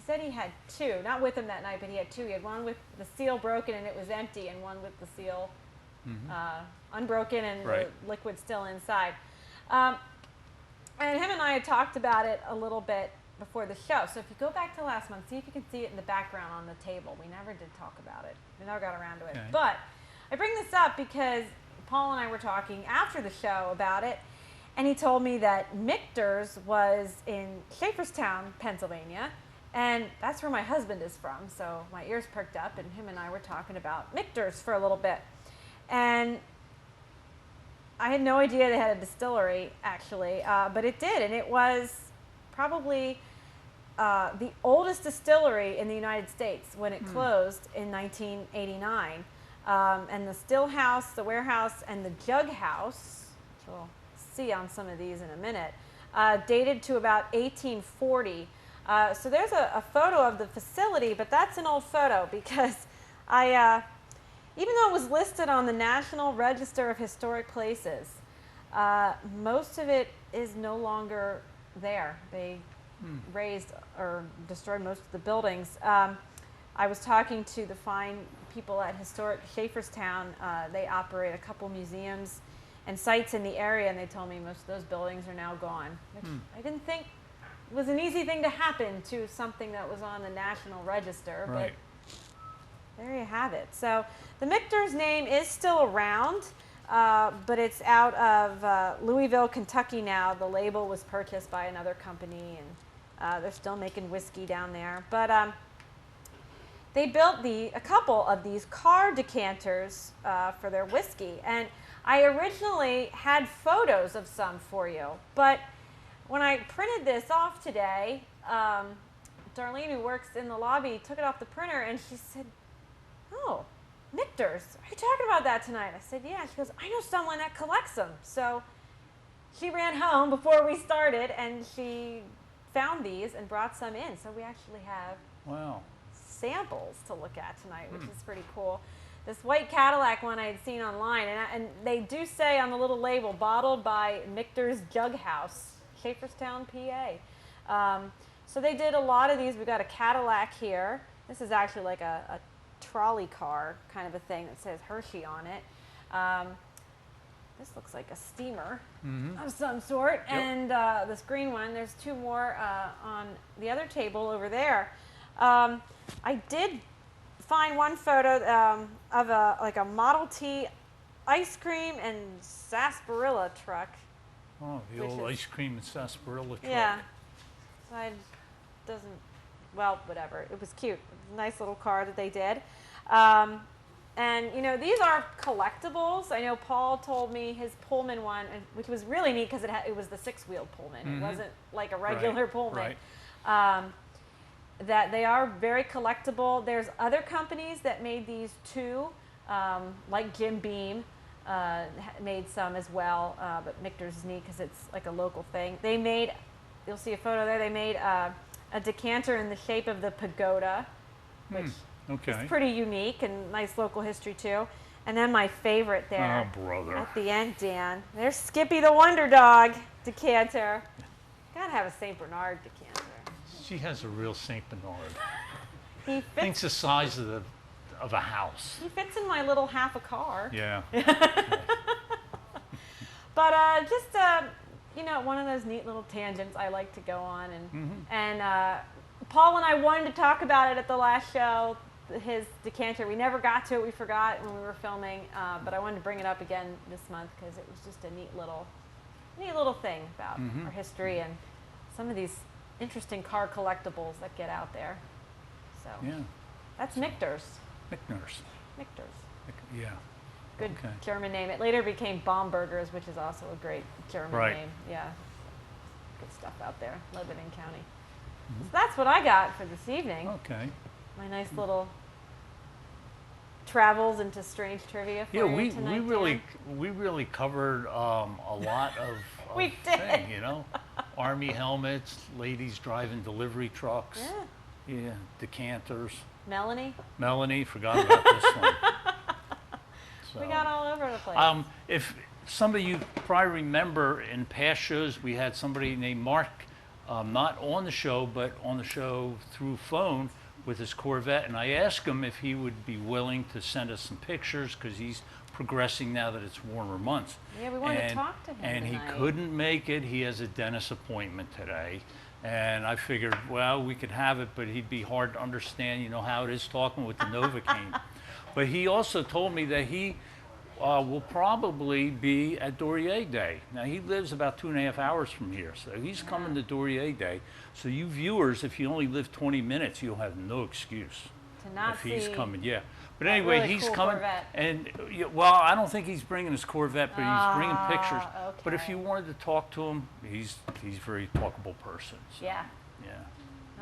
said he had two, not with him that night, but he had two. He had one with the seal broken and it was empty, and one with the seal unbroken and Right. the liquid still inside. And him and I had talked about it a little bit before the show. So if you go back to last month, see if you can see it in the background on the table. We never did talk about it. We never got around to it. Okay. But I bring this up because Paul and I were talking after the show about it, and he told me that Michter's was in Schaefferstown, Pennsylvania, and that's where my husband is from. So my ears perked up, and him and I were talking about Michter's for a little bit. And I had no idea they had a distillery, actually, but it did, and it was probably the oldest distillery in the United States when it closed in 1989. And the still house, the warehouse, and the jug house, which we'll see on some of these in a minute, dated to about 1840. So there's a photo of the facility, but that's an old photo because Even though it was listed on the National Register of Historic Places, most of it is no longer there. They razed or destroyed most of the buildings. I was talking to the fine people at Historic Schaefferstown. They operate a couple museums and sites in the area, and they told me most of those buildings are now gone, which I didn't think was an easy thing to happen to something that was on the National Register. Right. But there you have it. So the Michter's name is still around, but it's out of Louisville, Kentucky now. The label was purchased by another company, and they're still making whiskey down there. But they built a couple of these car decanters for their whiskey. And I originally had photos of some for you, but when I printed this off today, Darlene, who works in the lobby, took it off the printer, and she said, "Oh, Michter's, are you talking about that tonight?" I said, "Yeah." She goes, "I know someone that collects them." So she ran home before we started, and she found these and brought some in. So we actually have Wow. samples to look at tonight, which is pretty cool. This white Cadillac one I had seen online, and they do say on the little label, bottled by Michter's Jug House, Schaefferstown, PA. So they did a lot of these. We've got a Cadillac here. This is actually like a trolley car kind of a thing that says Hershey on it. This looks like a steamer of some sort. Yep. And this green one, there's two more on the other table over there. I did find one photo of a Model T ice cream and sarsaparilla truck. Oh, the Which old is- ice cream and sarsaparilla truck. Yeah. So I doesn't, well, whatever. It was cute. Nice little car that they did. And, you know, these are collectibles. I know Paul told me his Pullman one, which was really neat because it was the six-wheeled Pullman. It wasn't like a regular Right, Pullman. right. That they are very collectible. There's other companies that made these too, like Jim Beam made some as well, but Michter's is neat because it's like a local thing. They made, you'll see a photo there, they made a decanter in the shape of the pagoda, which Okay. is pretty unique and nice local history too. And then my favorite there Oh, brother. at the end, Dan, there's Skippy the Wonder Dog decanter. Gotta have a St. Bernard decanter. She has a real Saint Bernard. He fits, Thinks the size of a house. he fits in my little half a car. Yeah. But just you know, one of those neat little tangents I like to go on, and Paul and I wanted to talk about it at the last show, his decanter. We never got to it. We forgot when we were filming, but I wanted to bring it up again this month because it was just a neat little thing about our history and some of these interesting car collectibles that get out there. So Yeah. that's Michter's. McNurse. Michter's. Yeah. Good Okay. German name. It later became Baumburgers, which is also a great German Right. name. Yeah. Good stuff out there, Lebanon County. So that's what I got for this evening. Okay. My nice little travels into strange trivia for Yeah, you we tonight, really covered a lot of We did. thing, you know, Army helmets, ladies driving delivery trucks, Dan. yeah, decanters. Melanie, Melanie, forgot about this one. So, we got all over the place. if some of you probably remember in past shows, we had somebody named Mark, not on the show, but on the show through phone with his Corvette, and I asked him if he would be willing to send us some pictures because he's progressing now that it's warmer months. Yeah, we wanted to talk to him And tonight. he couldn't make it. He has a dentist appointment today. And I figured, well, we could have it, but he'd be hard to understand, you know, how it is talking with the Novocaine. But he also told me that he will probably be at Dorrier Day. Now, he lives about 2.5 hours from here, so he's coming to Dorrier Day. So you viewers, if you only live 20 minutes, you'll have no excuse to not if he's see coming, yeah. But that anyway, really he's cool coming, Corvette. and well, I don't think he's bringing his Corvette, but he's bringing pictures. But if okay. you wanted to talk to him, he's a very talkable person. So, Yeah, yeah.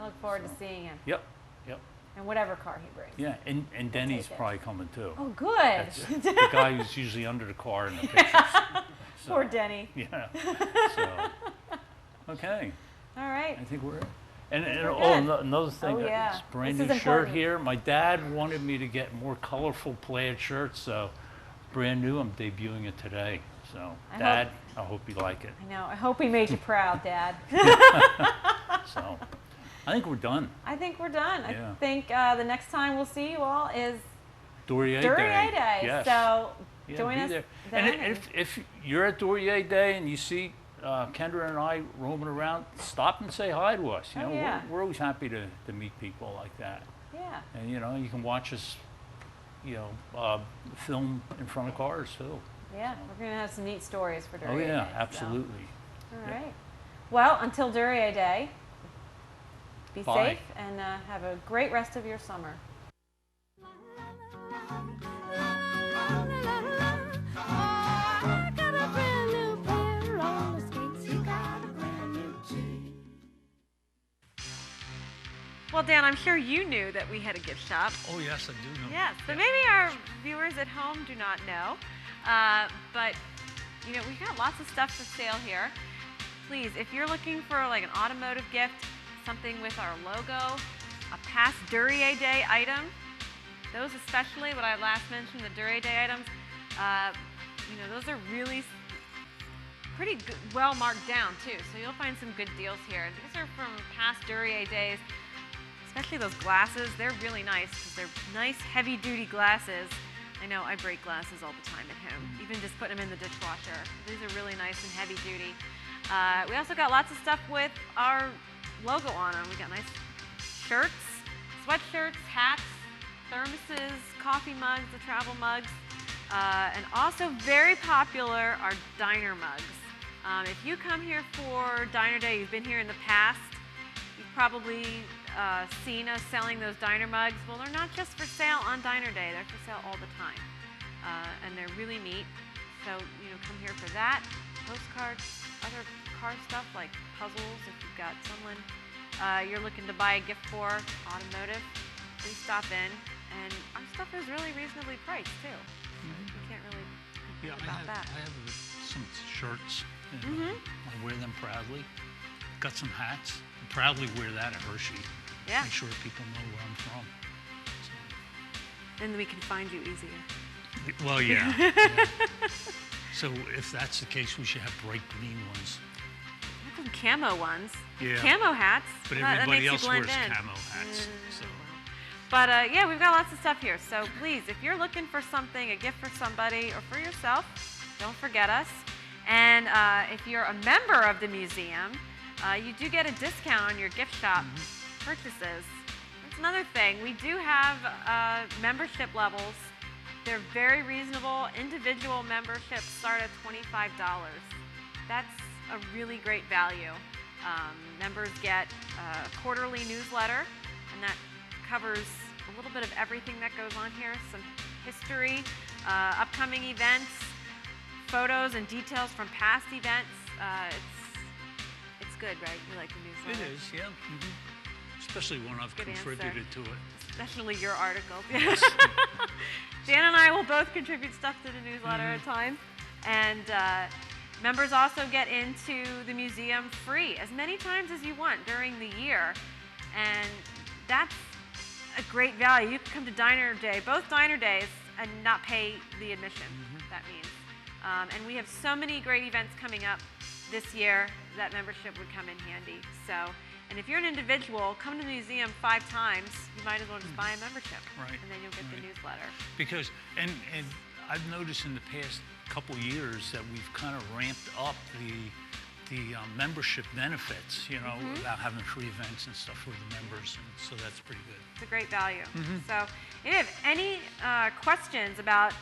I look forward to seeing him Yep. Yep. and whatever car he brings. Yeah. And Denny's take it. probably coming too. Oh, good. That's the guy who's usually under the car in the pictures. Poor Denny. Yeah. So, okay. All right. I think we're. And are oh, good. another thing, Oh, yeah. it's brand This new is shirt important. here. My dad wanted me to get more colorful plaid shirts, so brand new. I'm debuting it today. So, I Dad, I hope you like it. I know. I hope we made you proud, Dad. So, I think we're done. I think we're done. Yeah. I think the next time we'll see you all is Duryea Duryea Day. Day. Yes. So Yeah, join be us there. then. And if you're at Duryea Day and you see Kendra and I roaming around, stop and say hi to us. You Oh, know, yeah. we're always happy to meet people like that. Yeah. And you know, you can watch us, film in front of cars too. Yeah. We're going to have some neat stories for Duryea Oh Day. yeah, so. absolutely. All right. Well, until Duryea Day, be Bye. safe and have a great rest of your summer. I got a brand new pair of roller skates. You got a brand new Jeep. Well, Dan, I'm sure you knew that we had a gift shop. Oh, yes, I do know. Yes, but maybe our viewers at home do not know. But, we've got lots of stuff for sale here. Please, if you're looking for like an automotive gift, something with our logo, a past Duryea Day item, those especially, what I last mentioned, the Duryea Day items, those are really pretty good, well marked down too. So you'll find some good deals here. These are from past Duryea days, especially those glasses. They're really nice because they're nice heavy duty glasses. I know I break glasses all the time at home, even just putting them in the dishwasher. These are really nice and heavy duty. We also got lots of stuff with our logo on them. We got nice shirts, sweatshirts, hats, thermoses, coffee mugs, the travel mugs, and also very popular are diner mugs. If you come here for Diner Day, you've been here in the past, you've probably seen us selling those diner mugs. Well, they're not just for sale on Diner Day, they're for sale all the time. And they're really neat. So, come here for that. Postcards, other car stuff like puzzles, if you've got someone you're looking to buy a gift for, automotive, please stop in. And our stuff is really reasonably priced too. So you can't really Yeah, complain about that. I have some shirts, and I wear them proudly. Got some hats. I proudly wear that at Hershey. Yeah. Make sure people know where I'm from. Then we can find you easier. Well, yeah. Yeah. So if that's the case, we should have bright green ones. Some camo ones. Yeah. Camo hats. But That everybody makes you else blend wears in. camo hats. So But yeah, we've got lots of stuff here. So please, if you're looking for something, a gift for somebody or for yourself, don't forget us. And if you're a member of the museum, you do get a discount on your gift shop purchases. That's another thing. We do have membership levels. They're very reasonable. Individual memberships start at $25. That's a really great value. Members get a quarterly newsletter, and that covers a little bit of everything that goes on here, some history, upcoming events, photos and details from past events. It's good, right? You like the it newsletter? is, yeah. Especially when I've Good answer. contributed to it. Especially your articles. Dan and I will both contribute stuff to the newsletter at times. And members also get into the museum free as many times as you want during the year. And that's a great value. You can come to Diner Day, both Diner Days, and not pay the admission, that means. And we have so many great events coming up this year that membership would come in handy. So, and if you're an individual, come to the museum 5 times, you might as well just buy a membership. Right. And then you'll get the newsletter. Because, and I've noticed in the past couple years that we've kind of ramped up the membership benefits, about having free events and stuff for the members, and so that's pretty good. It's a great value. So if you have any questions about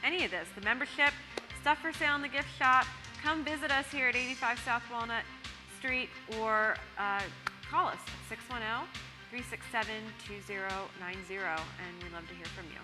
any of this, the membership, stuff for sale in the gift shop, come visit us here at 85 South Walnut Street or call us at 610-367-2090, and we'd love to hear from you.